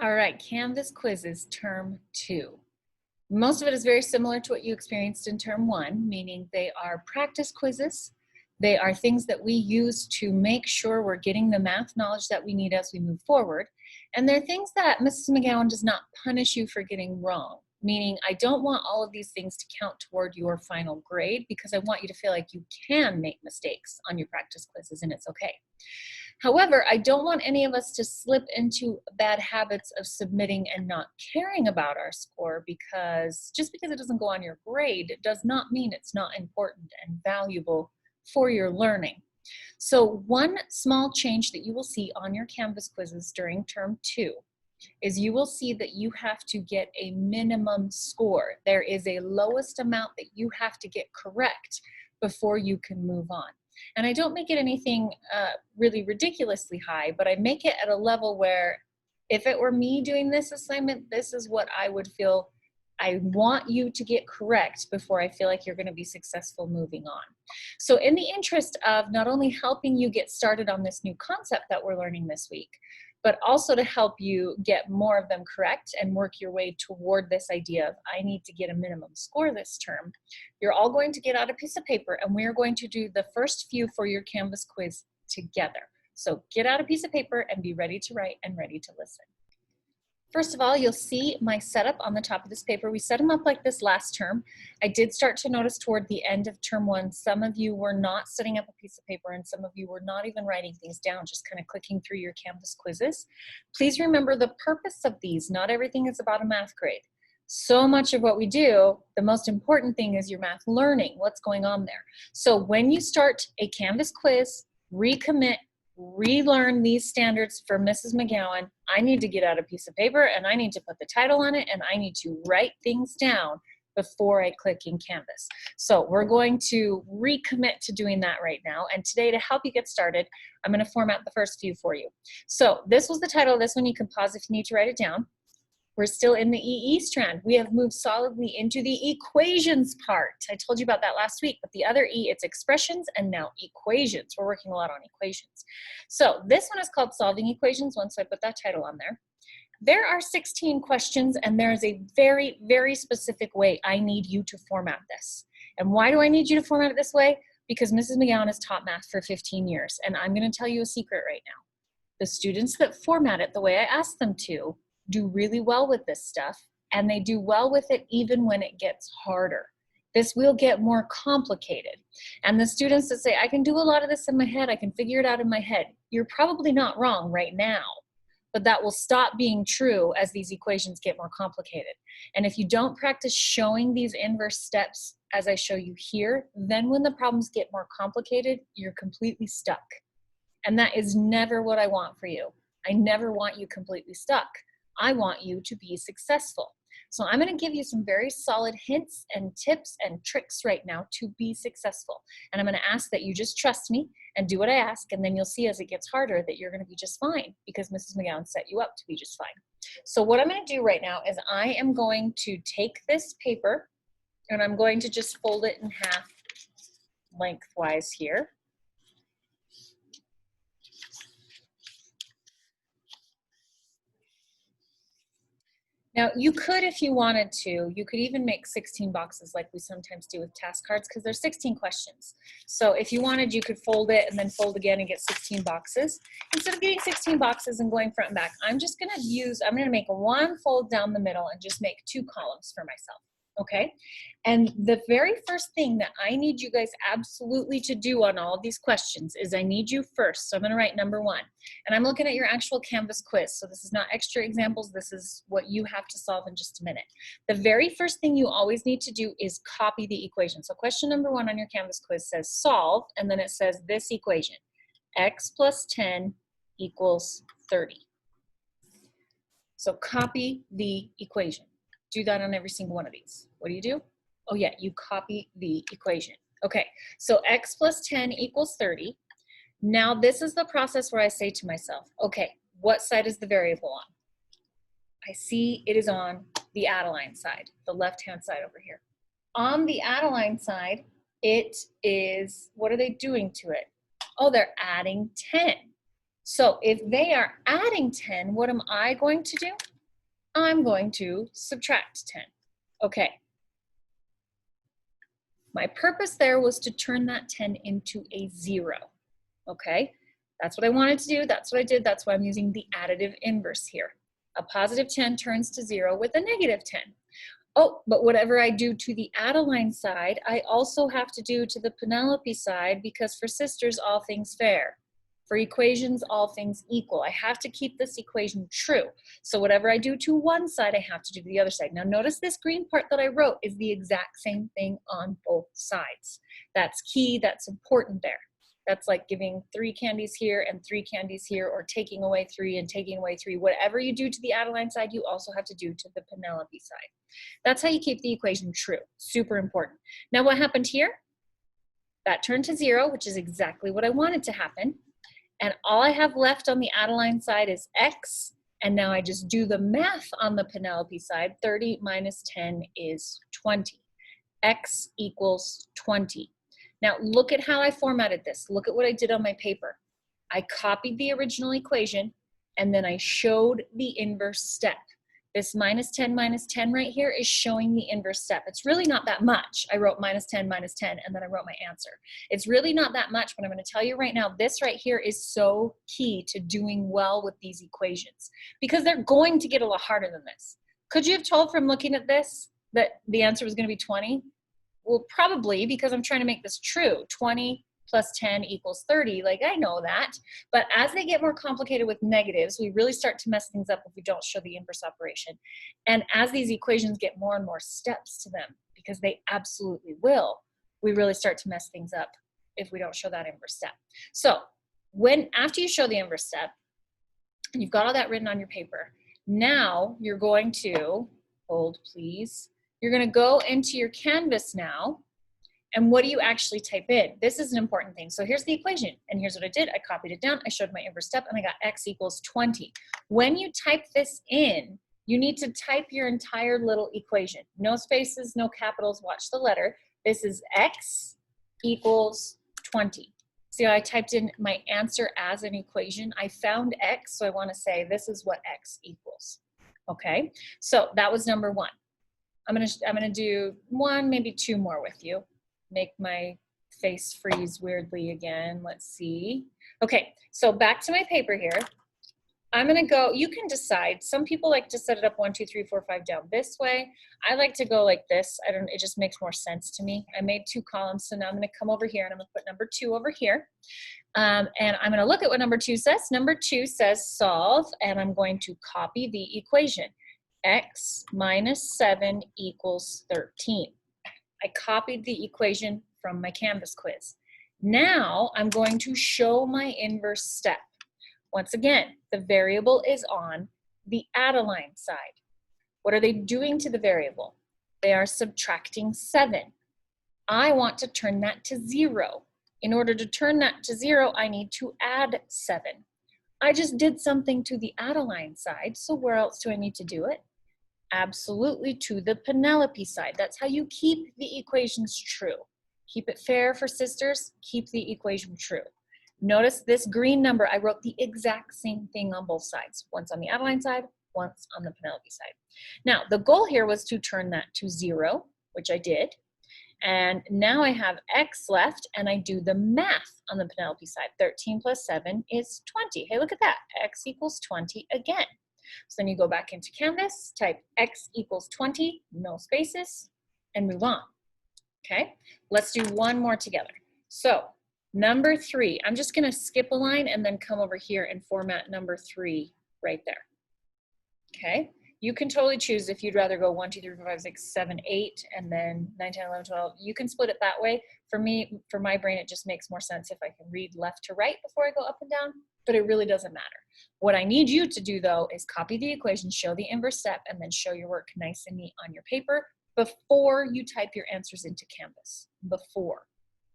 All right, Canvas quizzes term 2. Most of it is very similar to what you experienced in term 1, meaning they are practice quizzes. They are things that we use to make sure we're getting the math knowledge that we need as we move forward. And they're things that Mrs. McGowan does not punish you for getting wrong, meaning I don't want all of these things to count toward your final grade because I want you to feel like you can make mistakes on your practice quizzes and it's okay. However, I don't want any of us to slip into bad habits of submitting and not caring about our score, because just because it doesn't go on your grade, it does not mean it's not important and valuable for your learning. So one small change that you will see on your Canvas quizzes during term 2 is you will see that you have to get a minimum score. There is a lowest amount that you have to get correct before you can move on. And I don't make it anything really ridiculously high, but I make it at a level where if it were me doing this assignment, this is what I would feel I want you to get correct before I feel like you're going to be successful moving on. So in the interest of not only helping you get started on this new concept that we're learning this week, but also to help you get more of them correct and work your way toward this idea of I need to get a minimum score this term, you're all going to get out a piece of paper and we're going to do the first few for your Canvas quiz together. So get out a piece of paper and be ready to write and ready to listen. First of all, you'll see my setup on the top of this paper. We set them up like this last term. I did start to notice toward the end of term 1, some of you were not setting up a piece of paper and some of you were not even writing things down, just kind of clicking through your Canvas quizzes. Please remember the purpose of these. Not everything is about a math grade. So much of what we do, the most important thing is your math learning, what's going on there. So when you start a Canvas quiz, recommit, relearn these standards for Mrs. McGowan, I need to get out a piece of paper and I need to put the title on it and I need to write things down before I click in Canvas. So we're going to recommit to doing that right now. And today, to help you get started, I'm going to format the first few for you. So this was the title of this one. You can pause if you need to write it down. We're still in the EE strand. We have moved solidly into the equations part. I told you about that last week, but the other E, it's expressions and now equations. We're working a lot on equations. So this one is called Solving Equations, once I put that title on there. There are 16 questions and there is a very, very specific way I need you to format this. And why do I need you to format it this way? Because Mrs. McGowan has taught math for 15 years and I'm gonna tell you a secret right now. The students that format it the way I asked them to do really well with this stuff, and they do well with it even when it gets harder. This will get more complicated. And the students that say, I can do a lot of this in my head, I can figure it out in my head, you're probably not wrong right now, but that will stop being true as these equations get more complicated. And if you don't practice showing these inverse steps as I show you here, then when the problems get more complicated, you're completely stuck. And that is never what I want for you. I never want you completely stuck. I want you to be successful. So I'm going to give you some very solid hints and tips and tricks right now to be successful. And I'm going to ask that you just trust me and do what I ask, and then you'll see as it gets harder that you're going to be just fine because Mrs. McGowan set you up to be just fine. So what I'm going to do right now is I am going to take this paper and I'm going to just fold it in half lengthwise here. Now, you could, if you wanted to, you could even make 16 boxes like we sometimes do with task cards because there's 16 questions. So if you wanted, you could fold it and then fold again and get 16 boxes. Instead of getting 16 boxes and going front and back, I'm going to make one fold down the middle and just make 2 columns for myself. Okay, and the very first thing that I need you guys absolutely to do on all of these questions is I need you first, so I'm going to write number 1, and I'm looking at your actual Canvas quiz, so this is not extra examples, this is what you have to solve in just a minute. The very first thing you always need to do is copy the equation. So question number 1 on your Canvas quiz says solve, and then it says this equation, x plus 10 equals 30. So copy the equation. Do that on every single one of these. What do? Oh yeah, you copy the equation. Okay, so x plus 10 equals 30. Now this is the process where I say to myself, okay, what side is the variable on? I see it is on the Adeline side, the left-hand side over here. On the Adeline side, it is, what are they doing to it? Oh, they're adding 10. So if they are adding 10, what am I going to do? I'm going to subtract 10. Okay. My purpose there was to turn that 10 into a 0. Okay. That's what I wanted to do. That's what I did. That's why I'm using the additive inverse here. A positive 10 turns to 0 with a negative 10. Oh, but whatever I do to the Adeline side, I also have to do to the Penelope side, because for sisters, all things fair. For equations, all things equal. I have to keep this equation true. So whatever I do to one side, I have to do to the other side. Now notice this green part that I wrote is the exact same thing on both sides. That's key, that's important there. That's like giving 3 candies here and 3 candies here, or taking away 3 and taking away 3. Whatever you do to the Adeline side, you also have to do to the Penelope side. That's how you keep the equation true. Super important. Now what happened here? That turned to 0, which is exactly what I wanted to happen. And all I have left on the Adeline side is x. And now I just do the math on the Penelope side. 30 minus 10 is 20. X equals 20. Now look at how I formatted this. Look at what I did on my paper. I copied the original equation and then I showed the inverse step. This minus 10 right here is showing the inverse step. It's really not that much. I wrote minus 10, and then I wrote my answer. It's really not that much, but I'm going to tell you right now, this right here is so key to doing well with these equations, because they're going to get a lot harder than this. Could you have told from looking at this that the answer was going to be 20? Well, probably, because I'm trying to make this true. 20 plus 10 equals 30. Like, I know that. But as they get more complicated with negatives, we really start to mess things up if we don't show the inverse operation. And as these equations get more and more steps to them, because they absolutely will, we really start to mess things up if we don't show that inverse step. So after you show the inverse step, and you've got all that written on your paper, now you're going to, hold please, you're going to go into your Canvas now. And what do you actually type in? This is an important thing. So here's the equation, and here's what I did. I copied it down, I showed my inverse step, and I got x equals 20. When you type this in, you need to type your entire little equation. No spaces, no capitals, watch the letter. This is x equals 20. See how I typed in my answer as an equation? I found x, so I want to say this is what x equals. Okay, so that was number 1. I'm gonna do 1, maybe 2 more with you. Make my face freeze weirdly again. Let's see. Okay, so back to my paper here. I'm gonna go, you can decide. Some people like to set it up 1, 2, 3, 4, 5 down this way. I like to go like this. It just makes more sense to me. I made 2 columns, so now I'm gonna come over here and I'm gonna put number 2 over here. And I'm gonna look at what number 2 says. Number 2 says solve, and I'm going to copy the equation. X minus 7 equals 13. I copied the equation from my Canvas quiz. Now I'm going to show my inverse step. Once again, the variable is on the Adeline side. What are they doing to the variable? They are subtracting 7. I want to turn that to 0. In order to turn that to 0, I need to add 7. I just did something to the Adeline side, so where else do I need to do it? Absolutely to the Penelope side. That's how you keep the equations true. Keep it fair for sisters, keep the equation true. Notice this green number, I wrote the exact same thing on both sides. Once on the Adeline side, once on the Penelope side. Now, the goal here was to turn that to 0, which I did. And now I have x left, and I do the math on the Penelope side. 13 plus 7 is 20. Hey, look at that. X equals 20 again. So then you go back into Canvas, type x equals 20, no spaces, and move on. Okay, let's do one more together. So number 3, I'm just going to skip a line and then come over here and format number 3 right there. Okay, you can totally choose if you'd rather go 1, 2, 3, 4, 5, 6, 7, 8, and then 9, 10, 11, 12. You can split it that way. For me, for my brain, it just makes more sense if I can read left to right before I go up and down, but it really doesn't matter. What I need you to do, though, is copy the equation, show the inverse step, and then show your work nice and neat on your paper before you type your answers into Canvas. Before.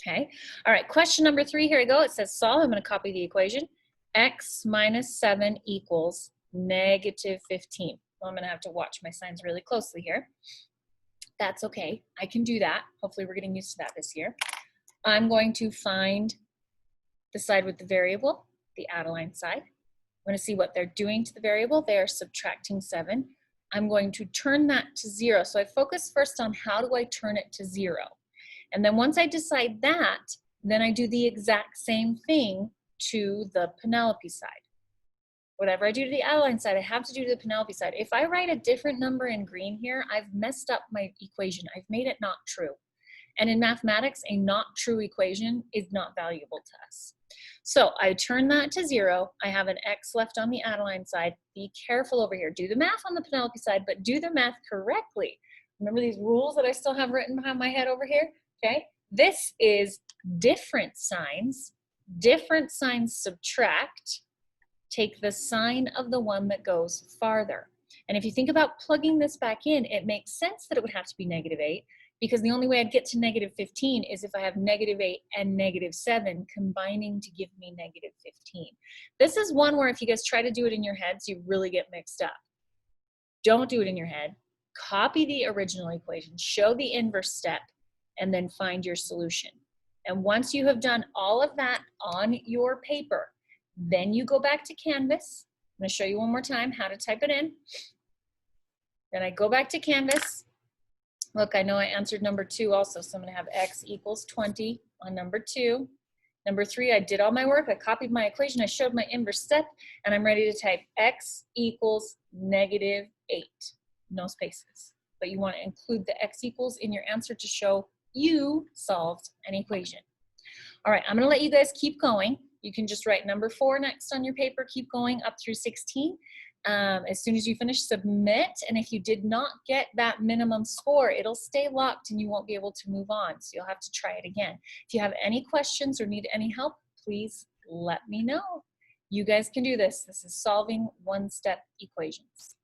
Okay? All right, question number 3, here we go. It says solve. I'm going to copy the equation. X minus 7 equals negative 15. Well, I'm going to have to watch my signs really closely here. That's okay. I can do that. Hopefully we're getting used to that this year. I'm going to find the side with the variable, the add-a-line side. I'm going to see what they're doing to the variable. They are subtracting 7. I'm going to turn that to 0. So I focus first on how do I turn it to 0. And then once I decide that, then I do the exact same thing to the Penelope side. Whatever I do to the add-a-line side, I have to do to the Penelope side. If I write a different number in green here, I've messed up my equation. I've made it not true. And in mathematics, a not true equation is not valuable to us. So I turn that to 0. I have an x left on the add-a-line side. Be careful over here. Do the math on the Penelope side, but do the math correctly. Remember these rules that I still have written behind my head over here? Okay. This is different signs. Different signs subtract. Take the sign of the one that goes farther. And if you think about plugging this back in, it makes sense that it would have to be -8, because the only way I'd get to -15 is if I have -8 and -7 combining to give me -15. This is one where if you guys try to do it in your heads, you really get mixed up. Don't do it in your head. Copy the original equation, show the inverse step, and then find your solution. And once you have done all of that on your paper, then you go back to Canvas. I'm going to show you one more time how to type it in. Then I go back to Canvas. Look, I know I answered number 2 also, so I'm going to have x equals 20 on number 2. Number 3, I did all my work. I copied my equation. I showed my inverse step, and I'm ready to type x equals -8. No spaces. But you want to include the x equals in your answer to show you solved an equation. All right, I'm going to let you guys keep going. You can just write number 4 next on your paper. Keep going up through 16. As soon as you finish, submit. And if you did not get that minimum score, it'll stay locked and you won't be able to move on. So you'll have to try it again. If you have any questions or need any help, please let me know. You guys can do this. This is solving one-step equations.